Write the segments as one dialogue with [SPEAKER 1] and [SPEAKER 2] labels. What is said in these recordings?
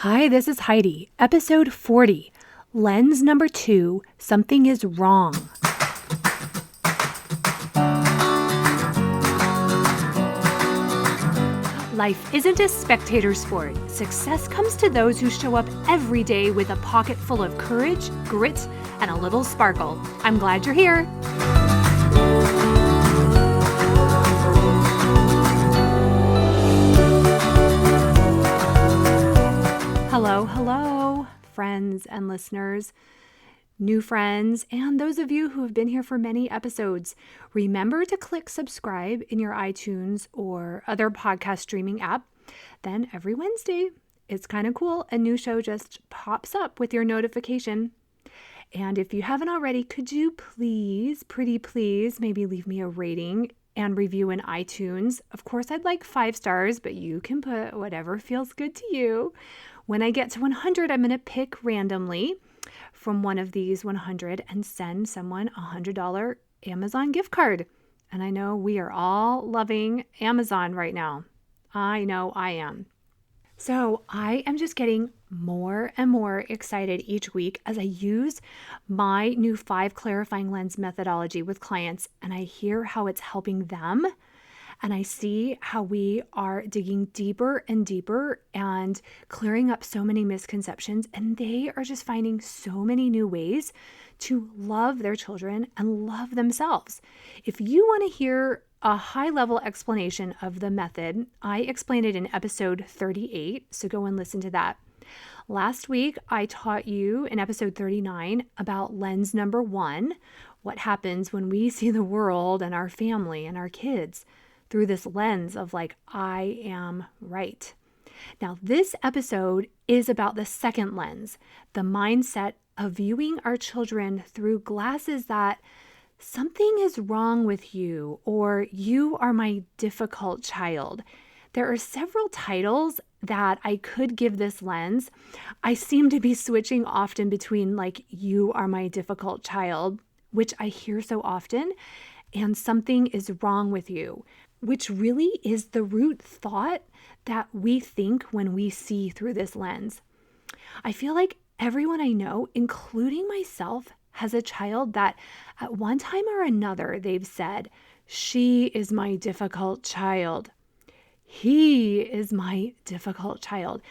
[SPEAKER 1] Hi, this is Heidi, episode 40, lens number 2, something is wrong. Life isn't a spectator sport. Success comes to those who show up every day with a pocket full of courage, grit, and a little sparkle. I'm glad you're here. Hello, friends and listeners, new friends, and those of you who have been here for many episodes. Remember to click subscribe in your iTunes or other podcast streaming app. Then every Wednesday, it's kind of cool, a new show just pops up with your notification. And if you haven't already, could you please, pretty please, maybe leave me a rating and review in iTunes. Of course, I'd like 5 stars, but you can put whatever feels good to you. When I get to 100, I'm going to pick randomly from one of these 100 and send someone a $100 Amazon gift card. And I know we are all loving Amazon right now. I know I am. So I am just getting more and more excited each week as I use my new 5 clarifying lens methodology with clients, and I hear how it's helping them. And I see how we are digging deeper and deeper and clearing up so many misconceptions. And they are just finding so many new ways to love their children and love themselves. If you want to hear a high-level explanation of the method, I explained it in episode 38, so go and listen to that. Last week, I taught you in episode 39 about lens number 1, what happens when we see the world and our family and our kids through this lens of I am right. Now, this episode is about the second lens, the mindset of viewing our children through glasses that something is wrong with you, or you are my difficult child. There are several titles that I could give this lens. I seem to be switching often between you are my difficult child, which I hear so often, and something is wrong with you, which really is the root thought that we think when we see through this lens. I feel like everyone I know, including myself, has a child that at one time or another they've said, she is my difficult child. He is my difficult child.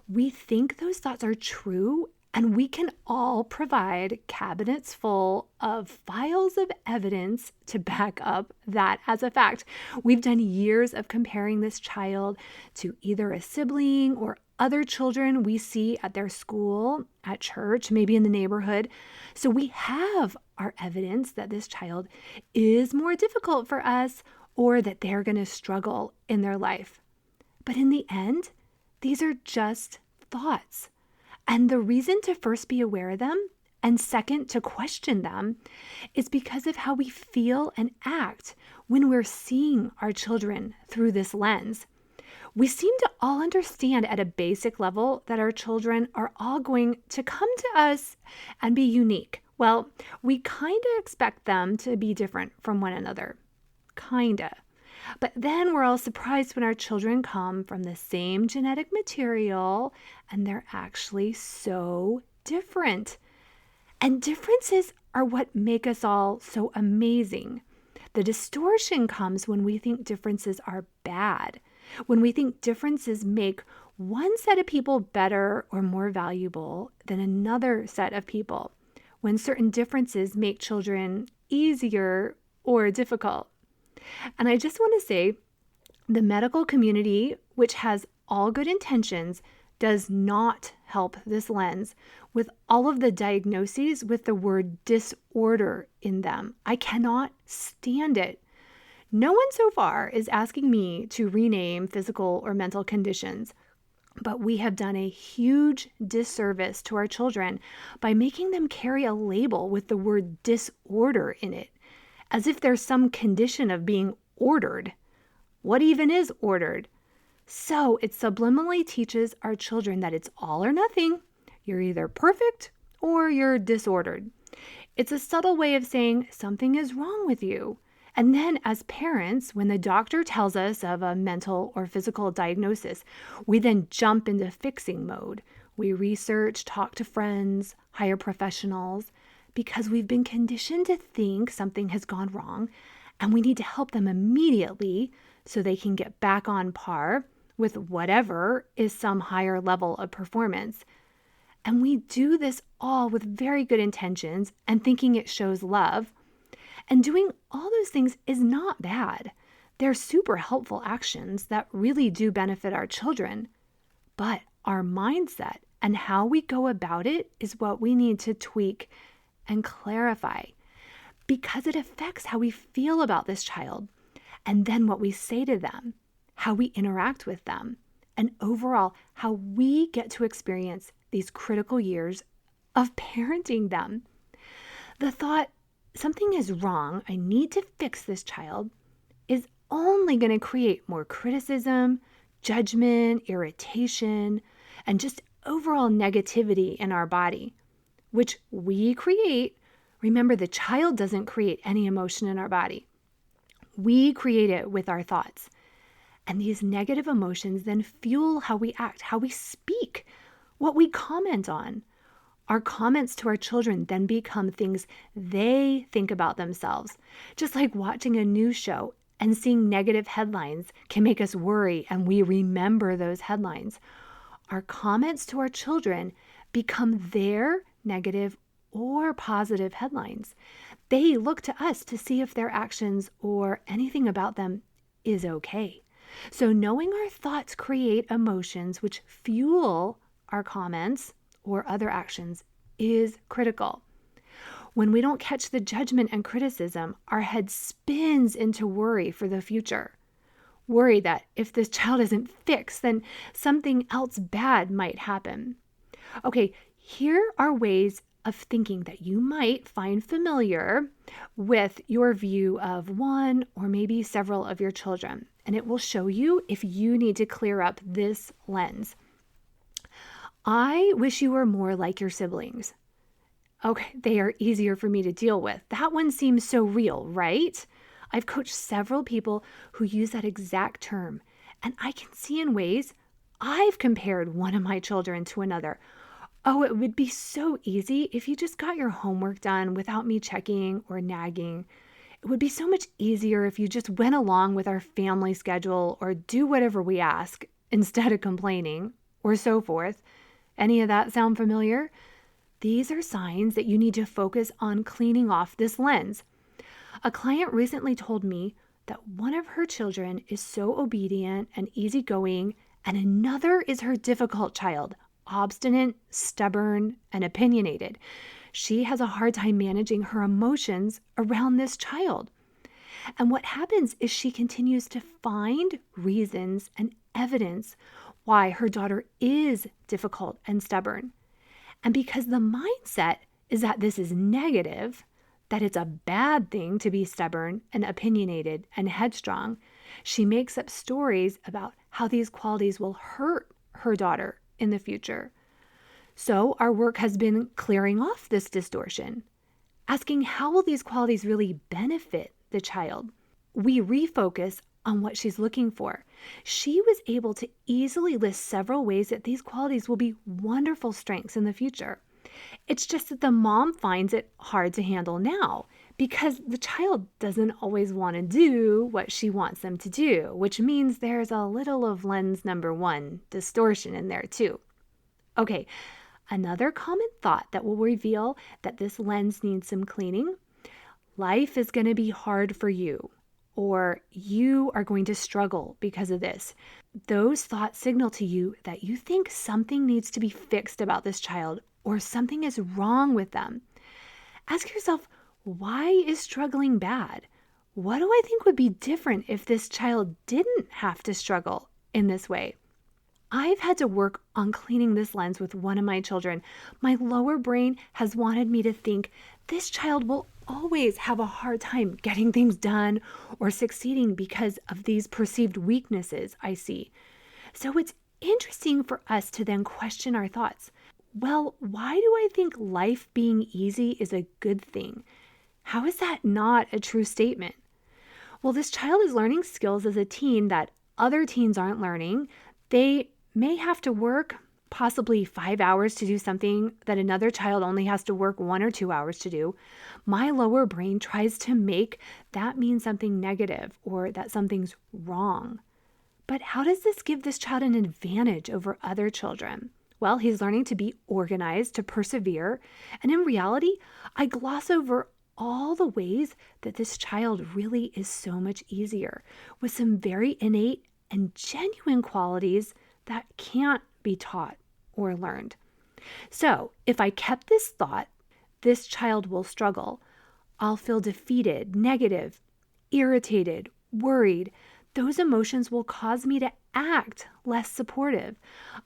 [SPEAKER 1] We think those thoughts are true, and we can all provide cabinets full of files of evidence to back up that as a fact. We've done years of comparing this child to either a sibling or other children we see at their school, at church, maybe in the neighborhood. So we have our evidence that this child is more difficult for us or that they're going to struggle in their life. But in the end, these are just thoughts. And the reason to first be aware of them and second to question them is because of how we feel and act when we're seeing our children through this lens. We seem to all understand at a basic level that our children are all going to come to us and be unique. Well, we kind of expect them to be different from one another. Kinda. But then we're all surprised when our children come from the same genetic material and they're actually so different. And differences are what make us all so amazing. The distortion comes when we think differences are bad, when we think differences make one set of people better or more valuable than another set of people, when certain differences make children easier or difficult. And I just want to say, the medical community, which has all good intentions, does not help this lens with all of the diagnoses with the word disorder in them. I cannot stand it. No one so far is asking me to rename physical or mental conditions, but we have done a huge disservice to our children by making them carry a label with the word disorder in it, as if there's some condition of being ordered. What even is ordered? So it subliminally teaches our children that it's all or nothing. You're either perfect or you're disordered. It's a subtle way of saying something is wrong with you. And then as parents, when the doctor tells us of a mental or physical diagnosis, we then jump into fixing mode. We research, talk to friends, hire professionals, because we've been conditioned to think something has gone wrong and we need to help them immediately so they can get back on par with whatever is some higher level of performance. And we do this all with very good intentions and thinking it shows love. And doing all those things is not bad. They're super helpful actions that really do benefit our children. But our mindset and how we go about it is what we need to tweak and clarify, because it affects how we feel about this child, and then what we say to them, how we interact with them, and overall how we get to experience these critical years of parenting them. The thought, something is wrong, I need to fix this child, is only going to create more criticism, judgment, irritation, and just overall negativity in our body, which we create. Remember, the child doesn't create any emotion in our body. We create it with our thoughts. And these negative emotions then fuel how we act, how we speak, what we comment on. Our comments to our children then become things they think about themselves. Just like watching a news show and seeing negative headlines can make us worry and we remember those headlines. Our comments to our children become their negative or positive headlines. They look to us to see if their actions or anything about them is okay. So knowing our thoughts create emotions which fuel our comments or other actions is critical. When we don't catch the judgment and criticism, our head spins into worry for the future. Worry that if this child isn't fixed, then something else bad might happen. Okay, here are ways of thinking that you might find familiar with your view of one or maybe several of your children, and it will show you if you need to clear up this lens. I wish you were more like your siblings. Okay, they are easier for me to deal with. That one seems so real, right? I've coached several people who use that exact term, and I can see in ways I've compared one of my children to another. Oh, it would be so easy if you just got your homework done without me checking or nagging. It would be so much easier if you just went along with our family schedule or do whatever we ask instead of complaining, or so forth. Any of that sound familiar? These are signs that you need to focus on cleaning off this lens. A client recently told me that one of her children is so obedient and easygoing, and another is her difficult child, obstinate, stubborn, and opinionated. She has a hard time managing her emotions around this child. And what happens is she continues to find reasons and evidence why her daughter is difficult and stubborn. And because the mindset is that this is negative, that it's a bad thing to be stubborn and opinionated and headstrong, she makes up stories about how these qualities will hurt her daughter in the future. So our work has been clearing off this distortion, asking how will these qualities really benefit the child. We refocus on what she's looking for. She was able to easily list several ways that these qualities will be wonderful strengths in the future. It's just that the mom finds it hard to handle now because the child doesn't always want to do what she wants them to do, which means there's a little of lens number one distortion in there too. Okay, another common thought that will reveal that this lens needs some cleaning: life is going to be hard for you, or you are going to struggle because of this. Those thoughts signal to you that you think something needs to be fixed about this child or something is wrong with them. Ask yourself, why is struggling bad? What do I think would be different if this child didn't have to struggle in this way? I've had to work on cleaning this lens with one of my children. My lower brain has wanted me to think this child will always have a hard time getting things done or succeeding because of these perceived weaknesses I see. So it's interesting for us to then question our thoughts. Well, why do I think life being easy is a good thing? How is that not a true statement? Well, this child is learning skills as a teen that other teens aren't learning. They may have to work possibly 5 hours to do something that another child only has to work 1 or 2 hours to do. My lower brain tries to make that mean something negative or that something's wrong. But how does this give this child an advantage over other children? Well, he's learning to be organized, to persevere. And in reality, I gloss over all the ways that this child really is so much easier with some very innate and genuine qualities that can't be taught or learned. So if I kept this thought, this child will struggle. I'll feel defeated, negative, irritated, worried. Those emotions will cause me to act less supportive.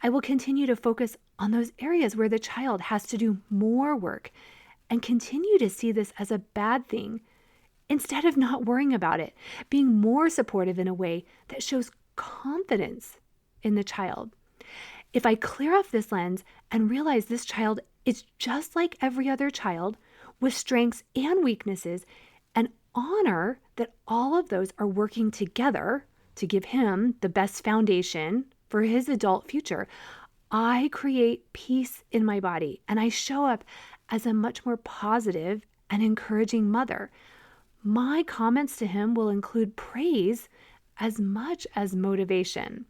[SPEAKER 1] I will continue to focus on those areas where the child has to do more work and continue to see this as a bad thing instead of not worrying about it, being more supportive in a way that shows confidence in the child. If I clear off this lens and realize this child is just like every other child with strengths and weaknesses, and honor that all of those are working together to give him the best foundation for his adult future, I create peace in my body and I show up as a much more positive and encouraging mother. My comments to him will include praise as much as motivation,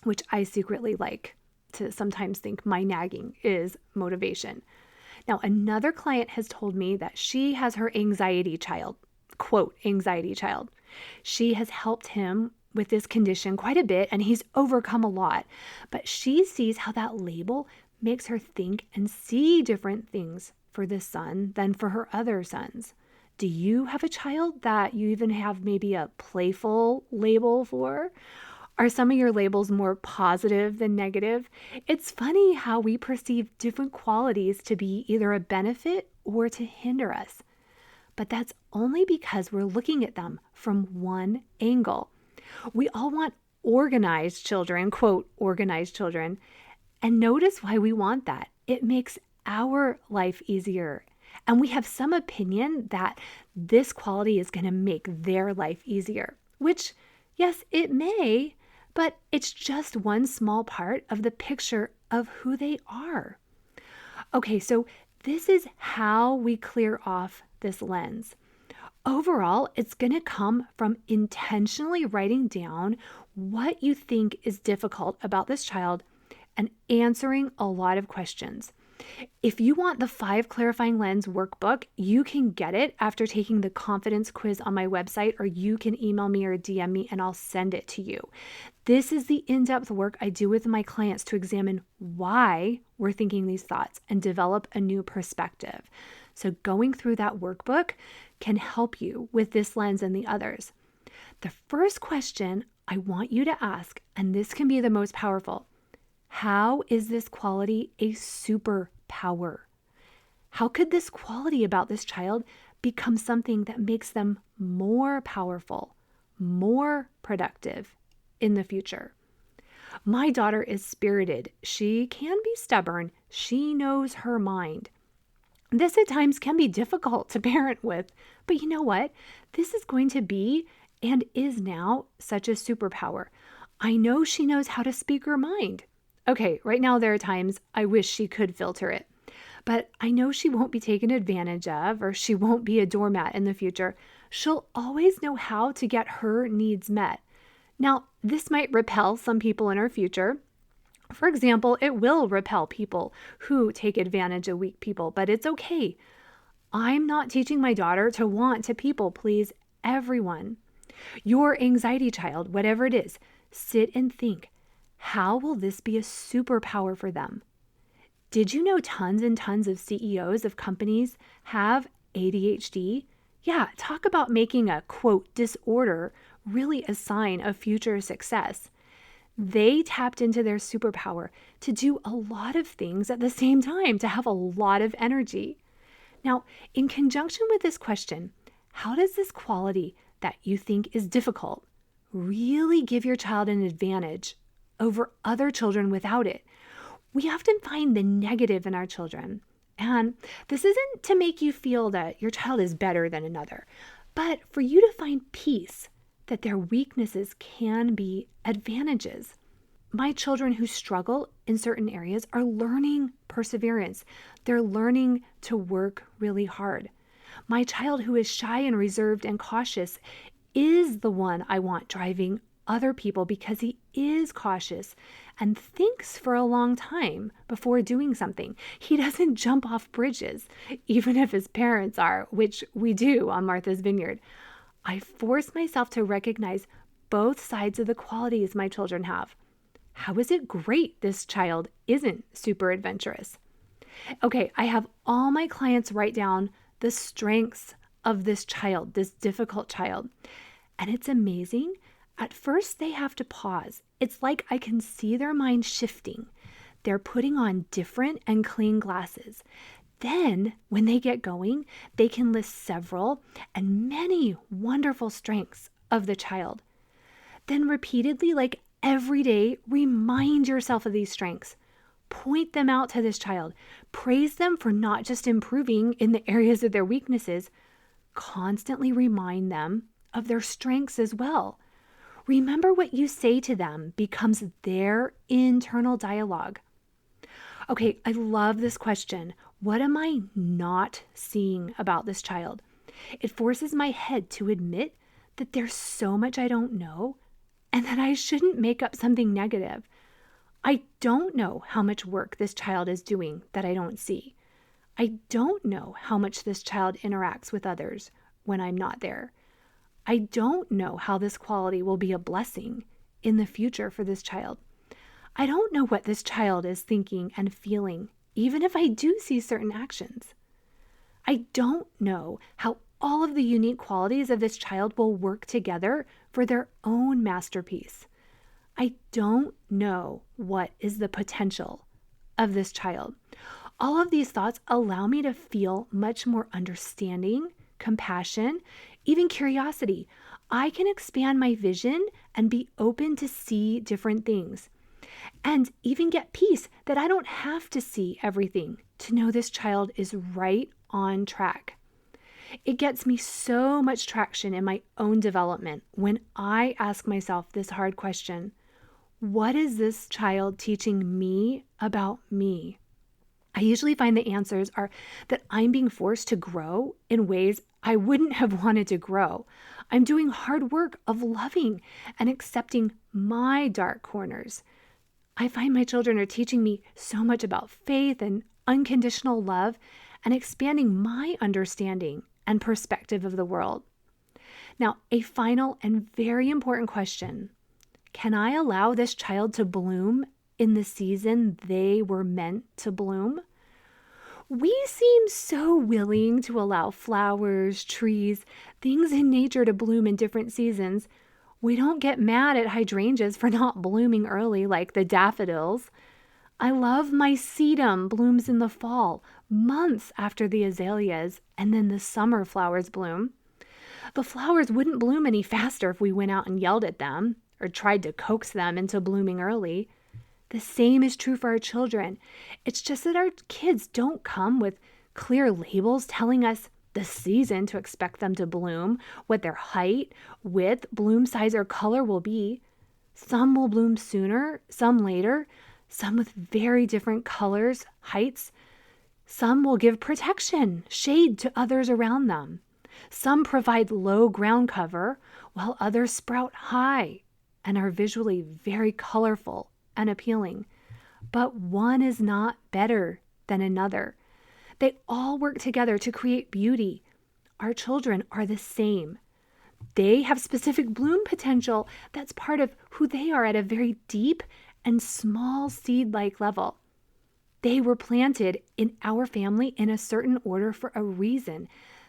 [SPEAKER 1] which I secretly like to sometimes think my nagging is motivation. Now, another client has told me that she has her anxiety child, quote, anxiety child. She has helped him with this condition quite a bit and he's overcome a lot, but she sees how that label makes her think and see different things for this son than for her other sons. Do you have a child that you even have maybe a playful label for? Are some of your labels more positive than negative? It's funny how we perceive different qualities to be either a benefit or to hinder us. But that's only because we're looking at them from one angle. We all want organized children, quote, organized children. And notice why we want that. It makes our life easier. And we have some opinion that this quality is going to make their life easier, which, yes, it may, but it's just one small part of the picture of who they are. Okay, so this is how we clear off this lens. Overall, it's going to come from intentionally writing down what you think is difficult about this child and answering a lot of questions. If you want the 5 Clarifying Lens workbook, you can get it after taking the confidence quiz on my website, or you can email me or DM me and I'll send it to you. This is the in-depth work I do with my clients to examine why we're thinking these thoughts and develop a new perspective. So going through that workbook can help you with this lens and the others. The first question I want you to ask, and this can be the most powerful: how is this quality a superpower? How could this quality about this child become something that makes them more powerful, more productive in the future? My daughter is spirited. She can be stubborn. She knows her mind. This at times can be difficult to parent with, but you know what? This is going to be and is now such a superpower. I know she knows how to speak her mind. Okay, right now there are times I wish she could filter it, but I know she won't be taken advantage of, or she won't be a doormat in the future. She'll always know how to get her needs met. Now, this might repel some people in her future. For example, it will repel people who take advantage of weak people, but it's okay. I'm not teaching my daughter to want to people please everyone. Your anxiety child, whatever it is, sit and think, how will this be a superpower for them? Did you know tons and tons of CEOs of companies have ADHD? Yeah, talk about making a, quote, disorder really a sign of future success. They tapped into their superpower to do a lot of things at the same time, to have a lot of energy. Now, in conjunction with this question, how does this quality that you think is difficult really give your child an advantage over other children without it? We often find the negative in our children. And this isn't to make you feel that your child is better than another, but for you to find peace that their weaknesses can be advantages. My children who struggle in certain areas are learning perseverance. They're learning to work really hard. My child who is shy and reserved and cautious is the one I want driving other people because he is cautious and thinks for a long time before doing something. He doesn't jump off bridges, even if his parents are, which we do on Martha's Vineyard. I force myself to recognize both sides of the qualities my children have. How is it great this child isn't super adventurous? Okay, I have all my clients write down the strengths of this child, this difficult child. And it's amazing. At first, they have to pause. It's like I can see their mind shifting. They're putting on different and clean glasses. Then, when they get going, they can list several and many wonderful strengths of the child. Then repeatedly, like every day, remind yourself of these strengths. Point them out to this child. Praise them for not just improving in the areas of their weaknesses. Constantly remind them of their strengths as well. Remember what you say to them becomes their internal dialogue. Okay, I love this question. What am I not seeing about this child? It forces my head to admit that there's so much I don't know and that I shouldn't make up something negative. I don't know how much work this child is doing that I don't see. I don't know how much this child interacts with others when I'm not there. I don't know how this quality will be a blessing in the future for this child. I don't know what this child is thinking and feeling, even if I do see certain actions. I don't know how all of the unique qualities of this child will work together for their own masterpiece. I don't know what is the potential of this child. All of these thoughts allow me to feel much more understanding, compassion, even curiosity. I can expand my vision and be open to see different things and even get peace that I don't have to see everything to know this child is right on track. It gets me so much traction in my own development when I ask myself this hard question: what is this child teaching me about me? I usually find the answers are that I'm being forced to grow in ways I wouldn't have wanted to grow. I'm doing hard work of loving and accepting my dark corners. I find my children are teaching me so much about faith and unconditional love and expanding my understanding and perspective of the world. Now, a final and very important question: can I allow this child to bloom in the season they were meant to bloom? We seem so willing to allow flowers, trees, things in nature to bloom in different seasons. We don't get mad at hydrangeas for not blooming early like the daffodils. I love my sedum blooms in the fall, months after the azaleas, and then the summer flowers bloom. The flowers wouldn't bloom any faster if we went out and yelled at them or tried to coax them into blooming early. The same is true for our children. It's just that our kids don't come with clear labels telling us the season to expect them to bloom, what their height, width, bloom size, or color will be. Some will bloom sooner, some later, some with very different colors, heights. Some will give protection, shade to others around them. Some provide low ground cover, while others sprout high and are visually very colorful and appealing. But one is not better than another. They all work together to create beauty. Our children are the same. They have specific bloom potential that's part of who they are at a very deep and small seed-like level. They were planted in our family in a certain order for a reason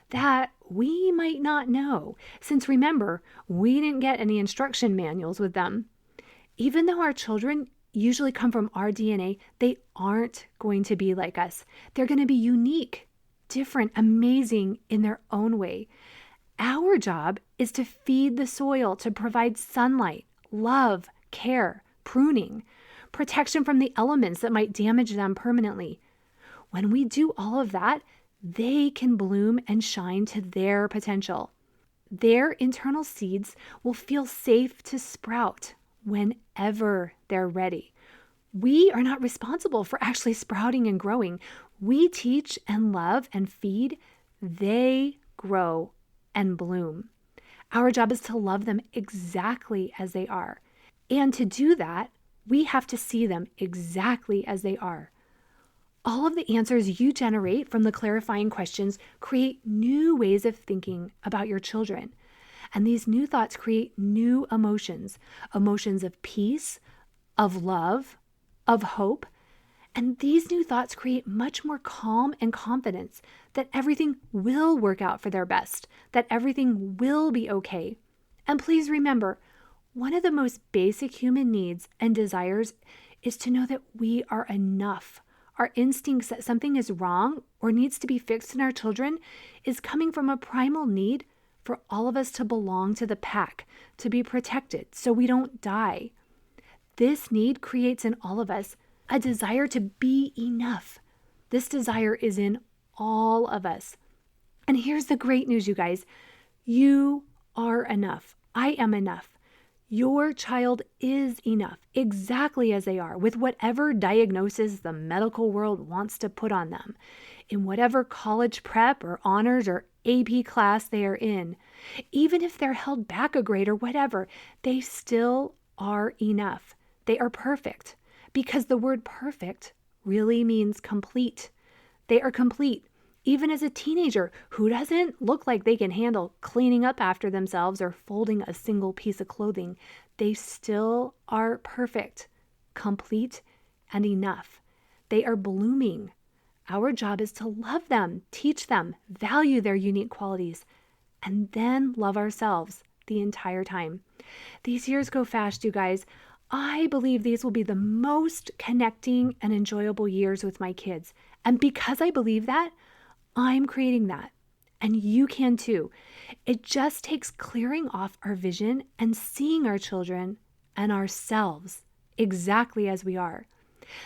[SPEAKER 1] that we might not know, since remember, we didn't get any instruction manuals with them. Even though our children usually come from our DNA, they aren't going to be like us. They're going to be unique, different, amazing in their own way. Our job is to feed the soil, to provide sunlight, love, care, pruning, protection from the elements that might damage them permanently. When we do all of that, they can bloom and shine to their potential. their internal seeds will feel safe to sprout whenever they're ready. We are not responsible for actually sprouting and growing. We teach and love and feed. They grow and bloom. Our job is to love them exactly as they are. And to do that, we have to see them exactly as they are. All of the answers you generate from the clarifying questions create new ways of thinking about your children. And these new thoughts create new emotions, emotions of peace, of love, of hope. And these new thoughts create much more calm and confidence that everything will work out for their best, that everything will be okay. And please remember, one of the most basic human needs and desires is to know that we are enough. Our instincts that something is wrong or needs to be fixed in our children is coming from a primal need for all of us to belong to the pack, to be protected so we don't die. This need creates in all of us a desire to be enough. This desire is in all of us. And here's the great news, you guys. You are enough. I am enough. Your child is enough, exactly as they are, with whatever diagnosis the medical world wants to put on them, in whatever college prep or honors or AP class they are in. Even if they're held back a grade or whatever, they still are enough. They are perfect, because the word perfect really means complete. They are complete. Even as a teenager who doesn't look like they can handle cleaning up after themselves or folding a single piece of clothing, they still are perfect, complete, and enough. They are blooming. Our job is to love them, teach them, value their unique qualities, and then love ourselves the entire time. These years go fast, you guys. I believe these will be the most connecting and enjoyable years with my kids. And because I believe that, I'm creating that, and you can too. It just takes clearing off our vision and seeing our children and ourselves exactly as we are.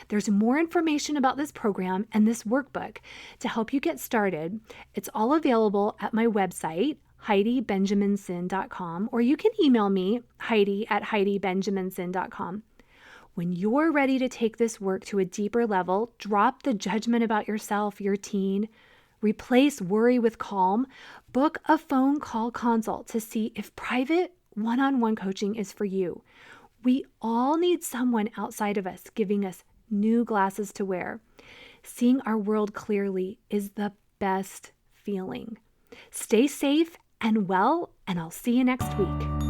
[SPEAKER 1] There's more information about this program and this workbook to help you get started. It's all available at my website, HeidiBenjaminson.com, or you can email me, Heidi@HeidiBenjaminson.com. When you're ready to take this work to a deeper level, drop the judgment about yourself, your teen, replace worry with calm, book a phone call consult to see if private one-on-one coaching is for you. We all need someone outside of us giving us new glasses to wear. Seeing our world clearly is the best feeling. Stay safe and well, and I'll see you next week.